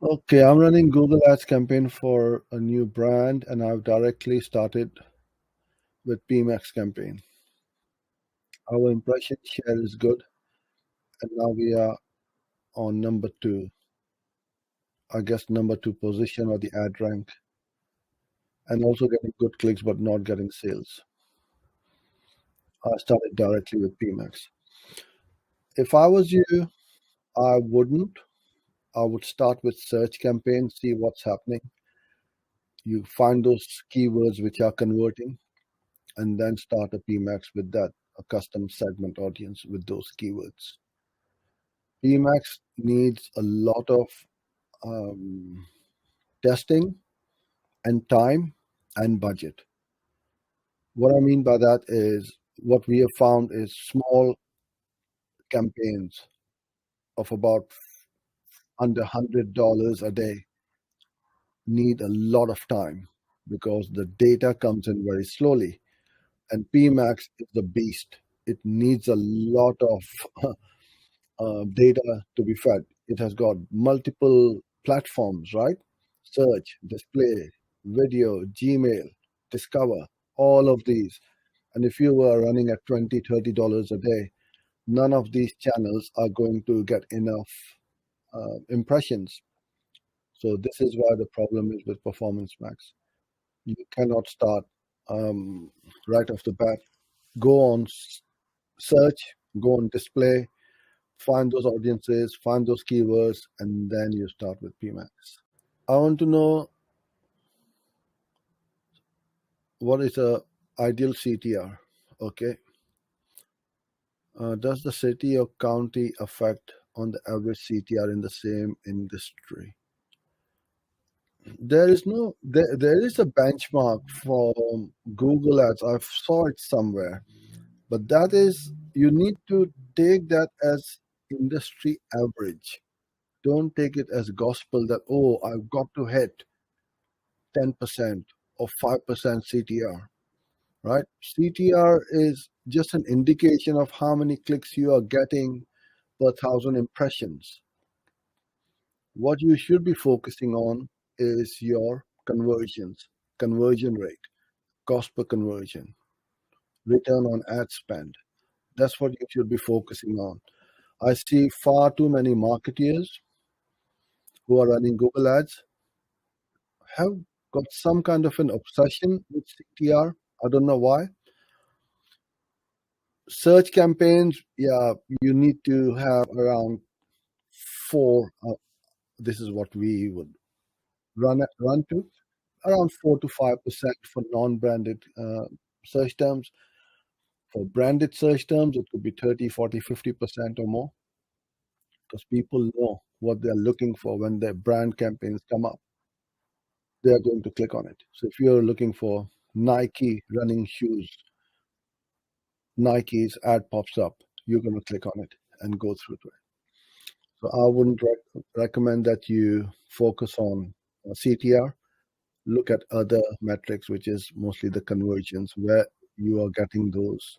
Okay, I'm running Google Ads campaign for a new brand, and I've directly started with PMAX campaign. Our impression share is good, and now we are on number two. I guess number two position or the ad rank, and also getting good clicks but not getting sales. I started directly with PMAX. If I was you, I wouldn't. I would start with search campaign, see what's happening. You find those keywords which are converting, and then start a PMAX with that, a custom segment audience with those keywords. PMAX needs a lot of um, testing and time and budget. What I mean by that is what we have found is small campaigns of about under $100 a day need a lot of time because the data comes in very slowly. And PMAX is the beast. It needs a lot of data to be fed. It has got multiple platforms, right? Search, display, video, Gmail, Discover, all of these. And if you were running at $20, $30 a day, none of these channels are going to get enough impressions. So this is why the problem is with Performance Max. You cannot start um, right off the bat. Go on search, go on display, find those audiences, find those keywords, and then you start with PMAX. I want to know what is a ideal CTR. Okay, does the city or county affect on the average CTR in the same industry? There is a benchmark for Google Ads. I saw it somewhere, but that is you need to take that as industry average. Don't take it as gospel that, oh, I've got to hit 10% or 5% CTR, right? CTR is just an indication of how many clicks you are getting per thousand impressions. What you should be focusing on is your conversions, conversion rate, cost per conversion, return on ad spend. That's what you should be focusing on. I see far too many marketeers who are running Google Ads have got some kind of an obsession with CTR. I don't know why. Search campaigns, yeah, you need to have around four. This is what we would run to around 4 to 5% for non-branded search terms. For branded search terms, it could be 30, 40, 50% or more because people know what they're looking for when their brand campaigns come up. They are going to click on it. So if you're looking for Nike running shoes, Nike's ad pops up, you're going to click on it and go through to it. So I wouldn't recommend that you focus on CTR. Look at other metrics, which is mostly the conversions, where you are getting those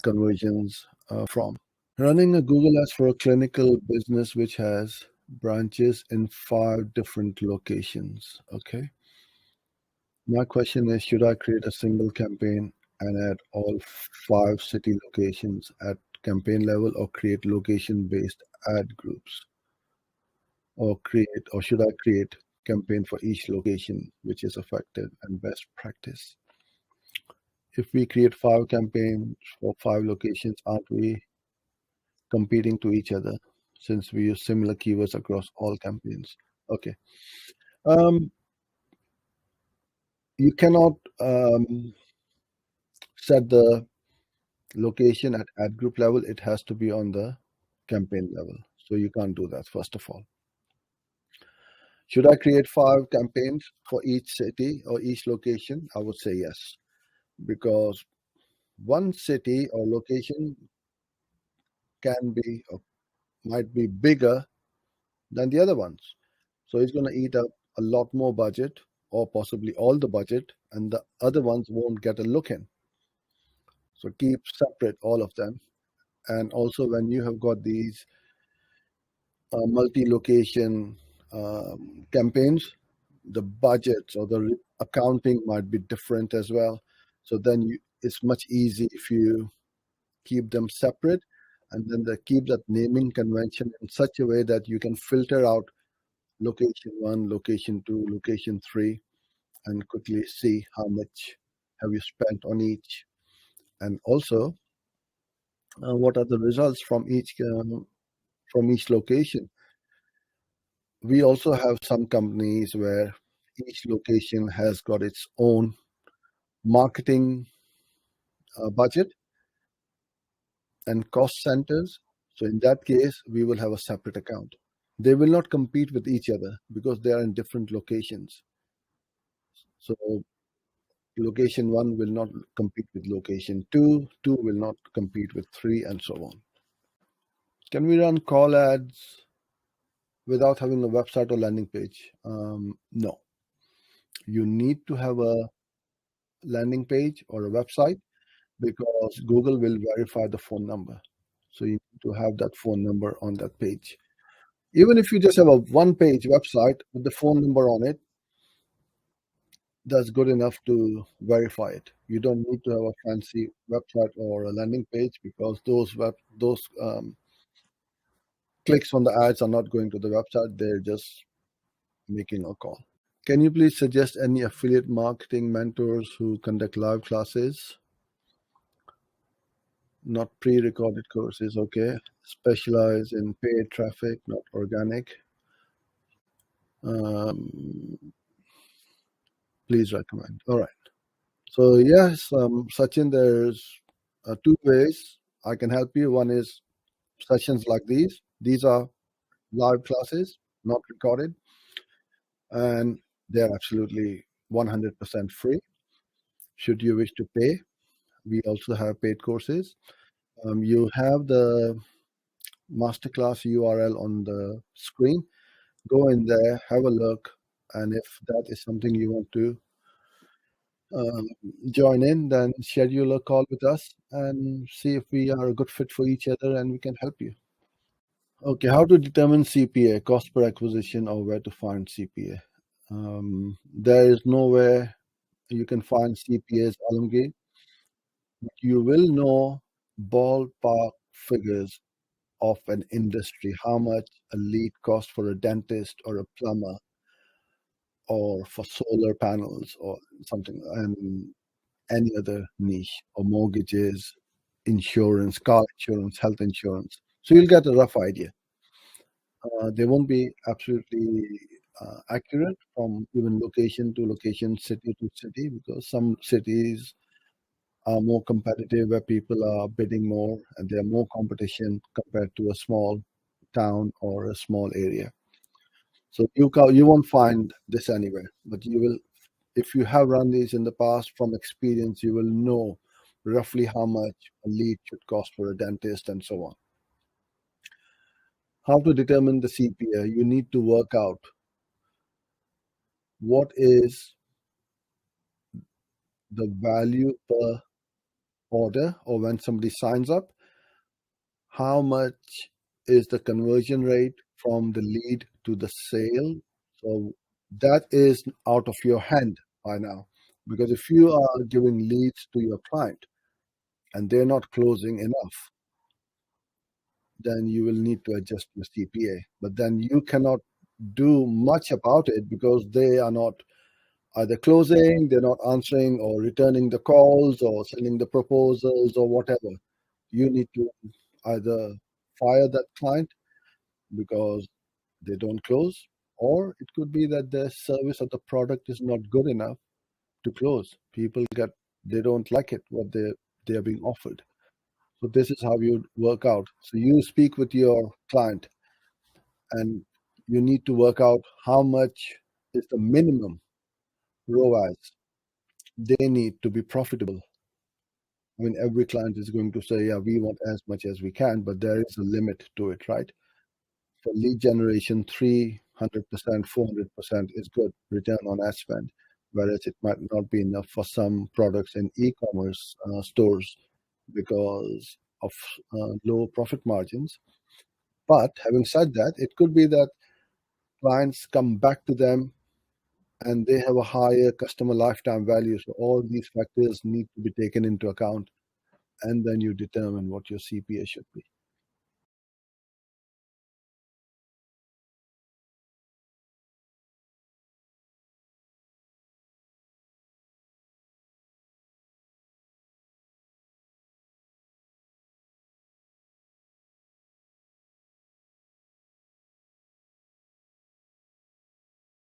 conversions from. Running a Google Ads for a clinical business which has branches in 5 different locations. Okay. My question is, should I create a single campaign and add all 5 city locations at campaign level or create location-based ad groups? Or should I create campaign for each location which is effective and best practice? If we create 5 campaigns for 5 locations, aren't we competing to each other since we use similar keywords across all campaigns? Okay. Um, you cannot set the location at ad group level. It has to be on the campaign level. So you can't do that, first of all. Should I create 5 campaigns for each city or each location? I would say yes, because one city or location can be or might be bigger than the other ones. So it's going to eat up a lot more budget or possibly all the budget, and the other ones won't get a look in. So keep separate all of them. And also, when you have got these multi location campaigns, the budgets or the accounting might be different as well. So then it's much easy if you keep them separate, and then they keep that naming convention in such a way that you can filter out location one, location two, location three, and quickly see how much have you spent on each, and also what are the results from each location. We also have some companies where each location has got its own marketing budget and cost centers. So in that case, we will have a separate account. They will not compete with each other because they are in different locations. So location one will not compete with location two, two will not compete with three, and so on. Can we run call ads without having a website or landing page? No. You need to have a landing page or a website because Google will verify the phone number. So you need to have that phone number on that page. Even if you just have a one-page website with the phone number on it, that's good enough to verify it. You don't need to have a fancy website or a landing page because those clicks on the ads are not going to the website. They're just making a call. Can you please suggest any affiliate marketing mentors who conduct live classes? Not pre-recorded courses, okay. Specialize in paid traffic, not organic. Um, please recommend. All right. So yes, Sachin, there's two ways I can help you. One is sessions like these. These are live classes, not recorded, and they're absolutely 100% free. Should you wish to pay, we also have paid courses. You have the masterclass URL on the screen. Go in there, have a look, and if that is something you want to um, join in, then schedule a call with us and see if we are a good fit for each other and we can help you. Okay, how to determine CPA, cost per acquisition, or where to find CPA? There is nowhere you can find CPAs, Alamgir. You will know ballpark figures of an industry, how much a lead costs for a dentist or a plumber or for solar panels or something, and any other niche, or mortgages, insurance, car insurance, health insurance. So you'll get a rough idea. They won't be absolutely accurate from even location to location, city to city, because some cities are more competitive where people are bidding more and there are more competition compared to a small town or a small area. So you won't find this anywhere, but you will, if you have run these in the past from experience, you will know roughly how much a lead should cost for a dentist and so on. How to determine the CPA? You need to work out what is the value per order or when somebody signs up, how much is the conversion rate from the lead to the sale. So that is out of your hand by now. Because if you are giving leads to your client and they're not closing enough, then you will need to adjust your CPA. But then you cannot do much about it because they are not either closing, they're not answering or returning the calls or sending the proposals or whatever. You need to either fire that client because they don't close, or it could be that their service or the product is not good enough to close. People they don't like it what they're being offered. So this is how you work out. So you speak with your client and you need to work out how much is the minimum ROAS they need to be profitable. I mean, every client is going to say, yeah, we want as much as we can, but there is a limit to it, right? For lead generation, 300%, 400% is good return on ad spend, whereas it might not be enough for some products in e-commerce stores because of low profit margins. But having said that, it could be that clients come back to them, and they have a higher customer lifetime value. So all these factors need to be taken into account, and then you determine what your CPA should be.